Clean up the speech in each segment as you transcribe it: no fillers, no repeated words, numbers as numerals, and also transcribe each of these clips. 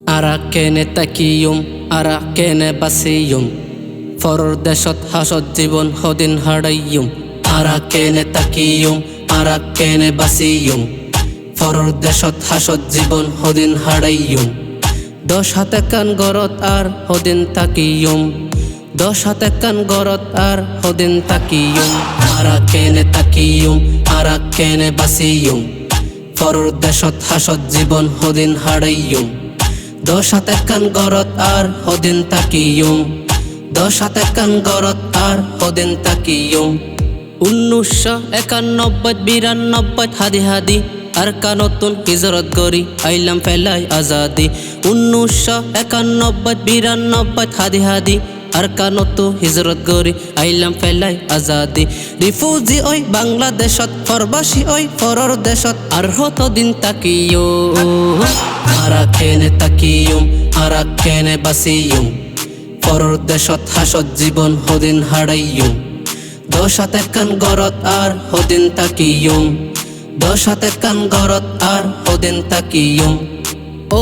Arakene takiyum, arakene basiyum. Foror deshot hasot jibon hodin hadaiyum. Arakene takiyum, arakene basiyum. Foror deshot hasot jibon hodin hadaiyum. Dosh hate kan gorot ar hodin takiyum. Dosh hate kan gorot ar hodin takiyum. Arakene takiyum, arakene basiyum. Foror deshot hasot jibon hodin hadaiyum. Dosh hate kan gorot ar hodin takiyum. Dosh hate kan gorot ar hodin takiyum. 1991-92 হাদি হাদি আর নতুন হিজরত গরি আইলাম ফেলাই আজাদি। 1991-92 হাদি হাদি আর নতুন হিজরত গরি আইলাম ফেলাই আজাদি। রিফিউজি ওই বাংলাদেশত, ফরবাসী ওই ফরর দেশত আর হত দিন তাকিয়ো। আরাকেনে তাকিয়ুম, আরাকেনে বাসিয়ুম। ফরর দেশত হাসত জীবন হদিন হারাইয়ুম। দশ হাতে কান গরত আর হদিন তাকিয়ুম। দশ হাতে কান গরত আর হদিন তাকিয়ুম।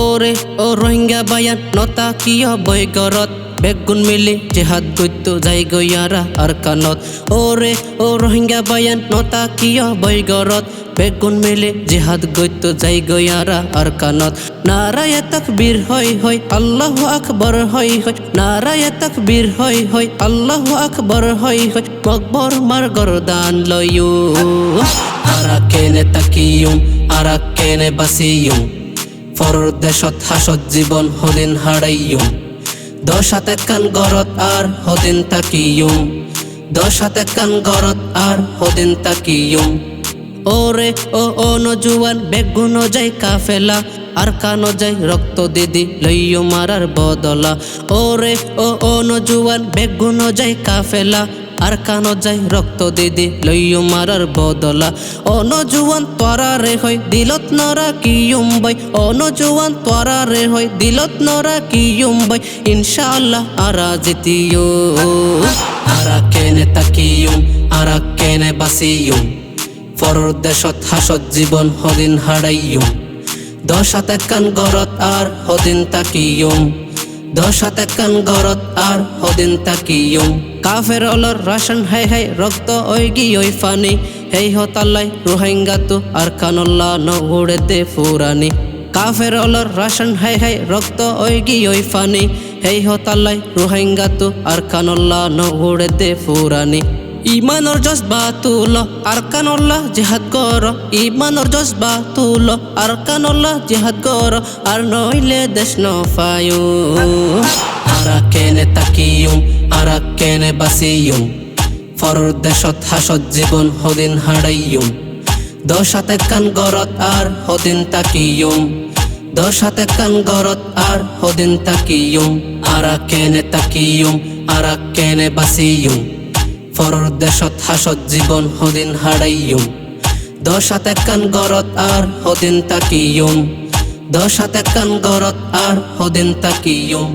ওরে ও রোহিঙ্গা বায়ান নতা কিয় বই গরত বেগুন মিলি জেহাদ গইতো যাই গইয়ারা আর কানত। ওরে ও রোহিঙ্গা বায়ান নতা কিয় বই গরত বেগুন মিলি জেহাদ গইতো যাই গইয়ারা আর কানত। নারায়ে তাকবীর হই হই আল্লাহু আকবার হই হই। নারায়ে তাকবীর হই হই আল্লাহু আকবার হই হই। মকবর মার গরদান লয়ু। আরাকেনে তাকিয়ুম, আরাকেনে বাসিয়ুম। ফরর দেশত হাসত জীবন হদিন হারাইয়ুম। দশ হাতে কান গরত আর হদিন তাকিয়ুম। দশ হাতে কান গরত আর হদিন তাকিয়ুম। ওরে ও নজুয়ান বেগুন যাই কাফেলা আর কানো যাই রক্ত দিদি লইয়ো মারার বদলা। ওরে ও নজুয়ান বেগুন যাই কাফেলা আর কানো যাই রক্ত দিদি লইয়ো মারার বদলা। ও নজুয়ান তোরা রে হই দিলত নরা কিয়ুম বই। ও নজুয়ান তোরা রে হই দিলত নরা কিয়ুম বই। ইনশাআল্লাহ আরা জিতিয়ো। আরাকেনে তাকিয়ুম, আরাকেনে বাসিয়ুম। ফরর দেশত হাসত জীবন হদিন হারাইয়ুম। দশ হাতে কান গরত আর হদিন তাকিয়ুম। দশ হাতে কান গরত আর হদিন তাকিয়ুম। কাফের অলর রাশন হাই হাই রক্ত ওই গি ওই ফানি। হেই হতাল্লাই রোহিঙ্গা তো আর কানল্লা ন উড়ে দে ফুরানি। কাফের অলর রাশন হাই হাই রক্ত ওই গি ওই ফানি। হেই হতাল্লাই রোহিঙ্গা তো আর কানল্লা ন উড়ে দে ফুরানি। ইমানর জজবা তুলো আর কানল্লাহ জিহাদ কর। ইমানর জজবা তুলো আর কানল্লাহ জিহাদ কর। আর নইলে দেশ নফায়ু। আরাকেনে তাকিয়ুম, আরাকেনে বাসিয়ুম। ফরর দেশত হাসত জীবন হদিন হারাইয়ুম। দশ হাতে কান গরত আর হদিন তাকিয়ুম। দশ হাতে কান গরত আর হদিন তাকিয়ুম। আরাকেনে তাকিয়ুম, আরাকেনে বাসিয়ুম। ফরর দেশত হাসত জীবন হদিন হারাইয়ুম। দশ হাতে কান গরত আর হদিন তাকিয়ুম। দশ হাতে কান গরত আর হদিন তাকিয়ুম।